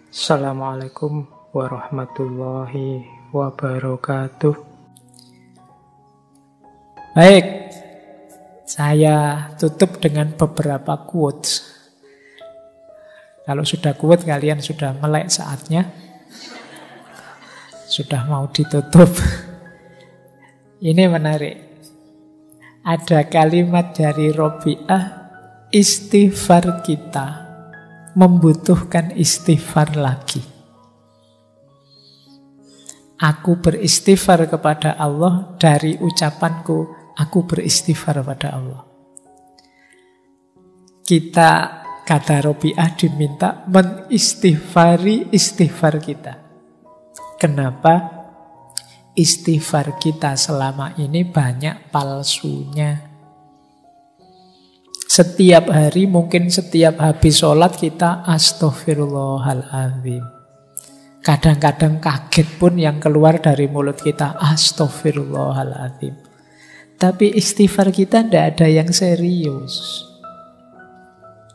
Assalamualaikum warahmatullahi wabarakatuh. Baik, saya tutup dengan beberapa quotes. Kalau sudah quote, kalian sudah melek saatnya. Sudah mau ditutup. Ini menarik. Ada kalimat dari Robi'ah, istighfar kita membutuhkan istighfar lagi. Aku beristighfar kepada Allah dari ucapanku, aku beristighfar pada Allah. Kita, kata Robi'ah, diminta mengistighfari istighfar kita. Kenapa? Istighfar kita selama ini banyak palsunya. Setiap hari, mungkin setiap habis sholat kita astaghfirullahaladzim. Kadang-kadang kaget pun yang keluar dari mulut kita astaghfirullahaladzim. Tapi istighfar kita tidak ada yang serius.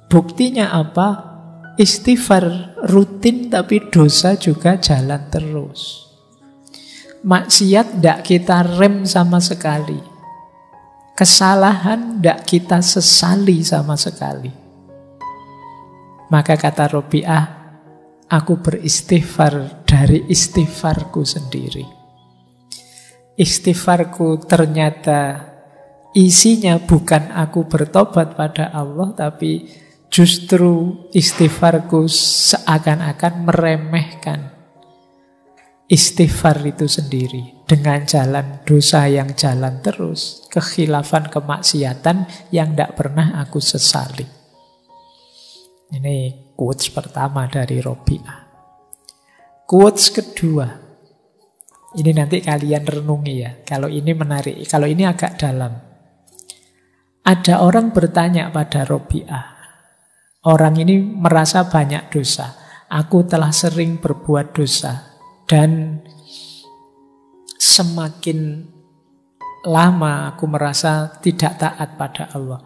Buktinya apa? Istighfar rutin tapi dosa juga jalan terus. Maksiat tidak kita rem sama sekali. Kesalahan tidak kita sesali sama sekali. Maka kata Robi'ah, aku beristighfar dari istighfarku sendiri. Istighfarku ternyata isinya bukan aku bertobat pada Allah, tapi justru istighfarku seakan-akan meremehkan istighfar itu sendiri dengan jalan dosa yang jalan terus, kekhilafan kemaksiatan yang tidak pernah aku sesali. Ini quotes pertama dari Robi'ah. Quotes kedua, ini nanti kalian renungi ya. Kalau ini menarik, kalau ini agak dalam. Ada orang bertanya pada Robi'ah. Orang ini merasa banyak dosa. Aku telah sering berbuat dosa. Dan semakin lama aku merasa tidak taat pada Allah.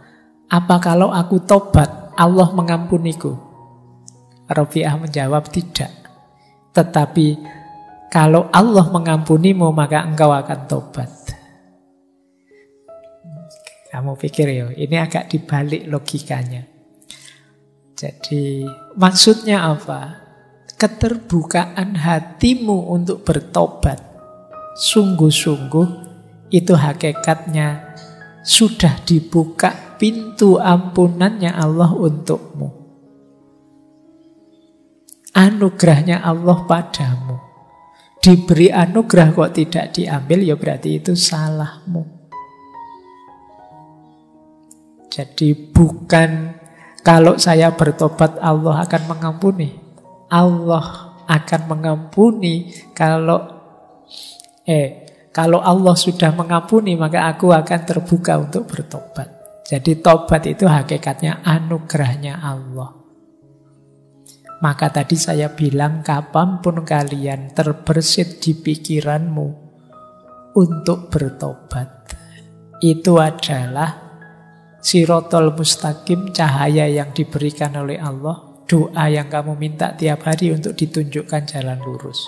Apa kalau aku tobat, Allah mengampuniku? Robi'ah menjawab tidak. Tetapi kalau Allah mengampunimu, maka engkau akan tobat. Kamu pikir ya, ini agak dibalik logikanya. Jadi maksudnya apa? Keterbukaan hatimu untuk bertobat sungguh-sungguh itu hakikatnya sudah dibuka pintu ampunannya Allah untukmu. Anugerahnya Allah padamu. Diberi anugerah kok tidak diambil, ya berarti itu salahmu. Jadi bukan kalau saya bertobat Allah akan mengampuni. Allah akan mengampuni kalau Allah sudah mengampuni, maka aku akan terbuka untuk bertobat. Jadi tobat itu hakikatnya anugerahnya Allah. Maka tadi saya bilang, kapanpun kalian terbersit di pikiranmu untuk bertobat, itu adalah sirotol mustaqim, cahaya yang diberikan oleh Allah. Doa yang kamu minta tiap hari untuk ditunjukkan jalan lurus.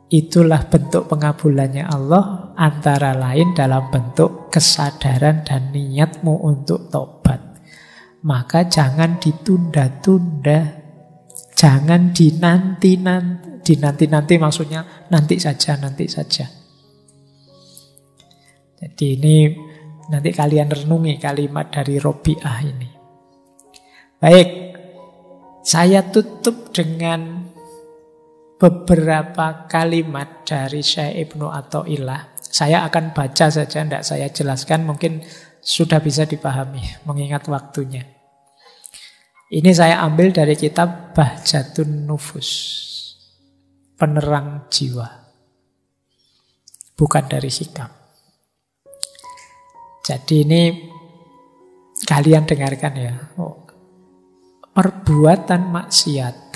Itulah bentuk pengabulannya Allah, antara lain dalam bentuk kesadaran dan niatmu untuk tobat. Maka jangan ditunda-tunda, jangan dinanti-nanti maksudnya nanti saja. Jadi ini nanti kalian renungi kalimat dari Robi'ah ini. Baik, saya tutup dengan beberapa kalimat dari Syekh Ibnu Athaillah. Saya akan baca saja, tidak saya jelaskan, mungkin sudah bisa dipahami mengingat waktunya. Ini saya ambil dari kitab Bahjatun Nufus, penerang jiwa, bukan dari Hikam. Jadi ini kalian dengarkan ya. Perbuatan maksiat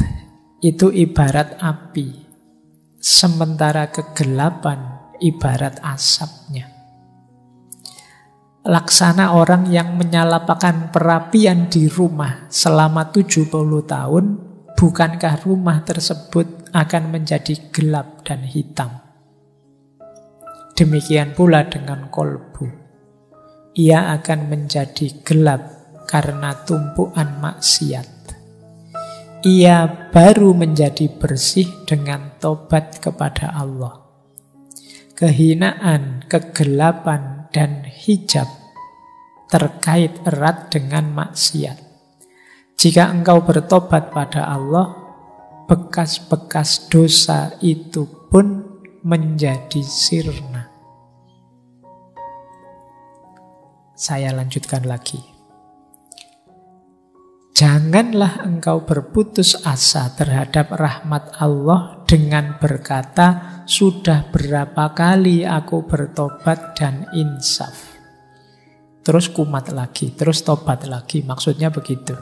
itu ibarat api, sementara kegelapan ibarat asapnya. Laksana orang yang menyalakan perapian di rumah selama 70 tahun, bukankah rumah tersebut akan menjadi gelap dan hitam? Demikian pula dengan kolbu. Ia akan menjadi gelap karena tumpuan maksiat. Ia baru menjadi bersih dengan tobat kepada Allah. Kehinaan, kegelapan, dan hijab terkait erat dengan maksiat. Jika engkau bertobat pada Allah, bekas-bekas dosa itu pun menjadi sirna. Saya lanjutkan lagi. Janganlah engkau berputus asa terhadap rahmat Allah dengan berkata, sudah berapa kali aku bertobat dan insaf. Terus kumat lagi, terus tobat lagi. Maksudnya begitu.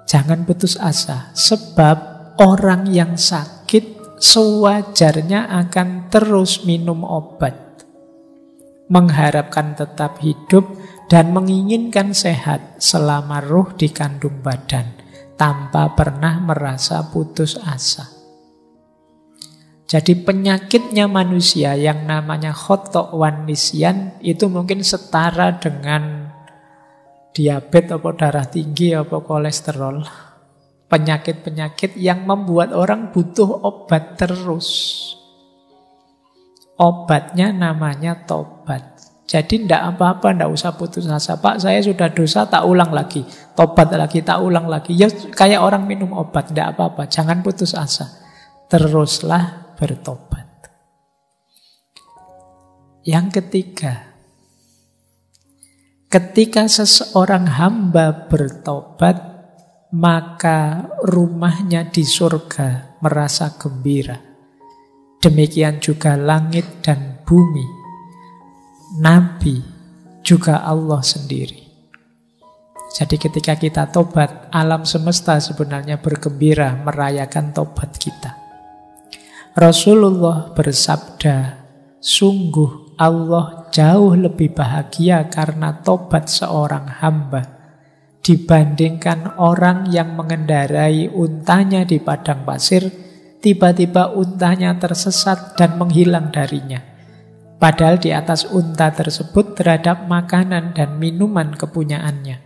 Jangan putus asa, sebab orang yang sakit sewajarnya akan terus minum obat, mengharapkan tetap hidup dan menginginkan sehat selama ruh di kandung badan, tanpa pernah merasa putus asa. Jadi penyakitnya manusia yang namanya khotok wan nisyan itu mungkin setara dengan diabetes atau darah tinggi atau kolesterol. Penyakit-penyakit yang membuat orang butuh obat terus. Obatnya namanya tobat. Jadi tidak apa-apa, tidak usah putus asa. Pak, saya sudah dosa, tak ulang lagi. Tobat lagi, tak ulang lagi. Ya kayak orang minum obat, tidak apa-apa. Jangan putus asa. Teruslah bertobat. Yang ketiga, ketika seseorang hamba bertobat, maka rumahnya di surga merasa gembira. Demikian juga langit dan bumi, Nabi, juga Allah sendiri. Jadi ketika kita tobat, alam semesta sebenarnya bergembira merayakan tobat kita. Rasulullah bersabda, sungguh Allah jauh lebih bahagia karena tobat seorang hamba dibandingkan orang yang mengendarai untanya di padang pasir, tiba-tiba untanya tersesat dan menghilang darinya. Padahal di atas unta tersebut terhadap makanan dan minuman kepunyaannya.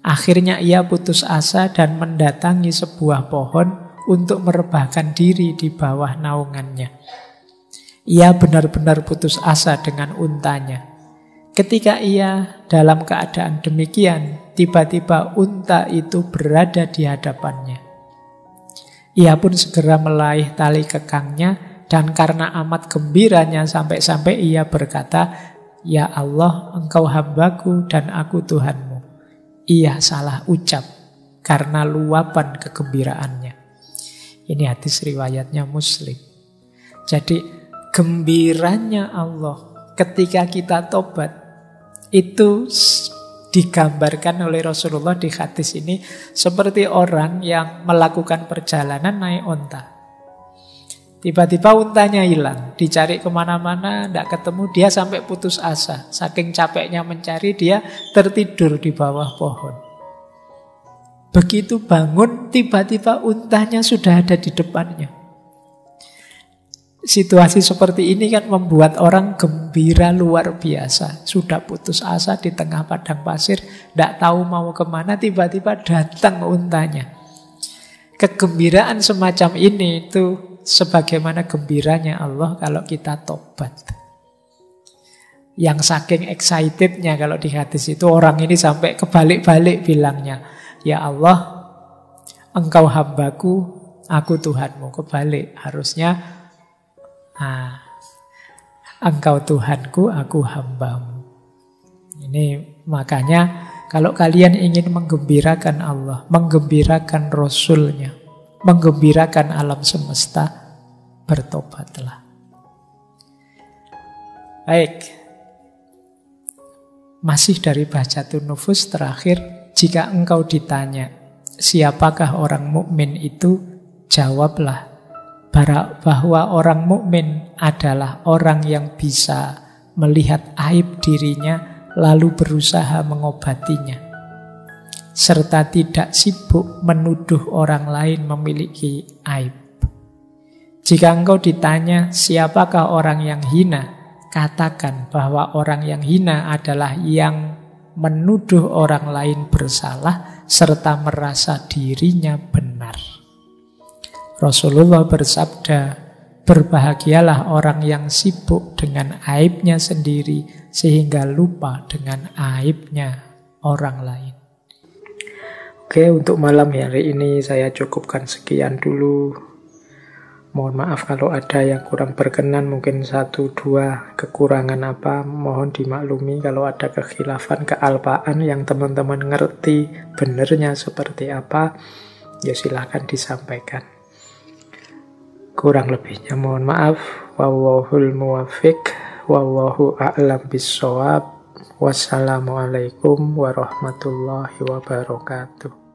Akhirnya ia putus asa dan mendatangi sebuah pohon untuk merebahkan diri di bawah naungannya. Ia benar-benar putus asa dengan untanya. Ketika ia dalam keadaan demikian, tiba-tiba unta itu berada di hadapannya. Ia pun segera meraih tali kekangnya, dan karena amat gembiranya sampai-sampai ia berkata, ya Allah, engkau hambaku dan aku Tuhanmu. Ia salah ucap karena luapan kegembiraannya. Ini hadis riwayatnya Muslim. Jadi gembiranya Allah ketika kita tobat itu digambarkan oleh Rasulullah di hadis ini seperti orang yang melakukan perjalanan naik onta. Tiba-tiba untanya hilang, dicari kemana-mana, tidak ketemu, dia sampai putus asa. Saking capeknya mencari, dia tertidur di bawah pohon. Begitu bangun, tiba-tiba untanya sudah ada di depannya. Situasi seperti ini kan membuat orang gembira luar biasa. Sudah putus asa di tengah padang pasir, tidak tahu mau kemana, tiba-tiba datang untanya. Kegembiraan semacam ini itu sebagaimana gembiranya Allah kalau kita tobat. Yang saking excitednya kalau di hadis itu, orang ini sampai kebalik-balik bilangnya, ya Allah, engkau hambaku, aku Tuhanmu. Kebalik, harusnya engkau Tuhanku, aku hambamu. Ini makanya kalau kalian ingin menggembirakan Allah, menggembirakan Rasulnya, menggembirakan alam semesta, bertobatlah. Baik, masih dari Bahjatun Nufus terakhir. Jika engkau ditanya, siapakah orang mukmin itu? Jawablah bahwa orang mukmin adalah orang yang bisa melihat aib dirinya lalu berusaha mengobatinya. serta tidak sibuk menuduh orang lain memiliki aib. Jika engkau ditanya siapakah orang yang hina, katakan bahwa orang yang hina adalah yang menuduh orang lain bersalah serta merasa dirinya benar. Rasulullah bersabda, berbahagialah orang yang sibuk dengan aibnya sendiri sehingga lupa dengan aibnya orang lain. Oke, untuk malam hari ini saya cukupkan sekian dulu. Mohon maaf kalau ada yang kurang berkenan, mungkin 1-2 kekurangan apa, mohon dimaklumi. Kalau ada kekhilafan, kealpaan yang teman-teman ngerti benernya seperti apa, ya silahkan disampaikan. Kurang lebihnya mohon maaf. Wallahul muwaffiq, wallahu a'lam bissawab. Wassalamualaikum warahmatullahi wabarakatuh.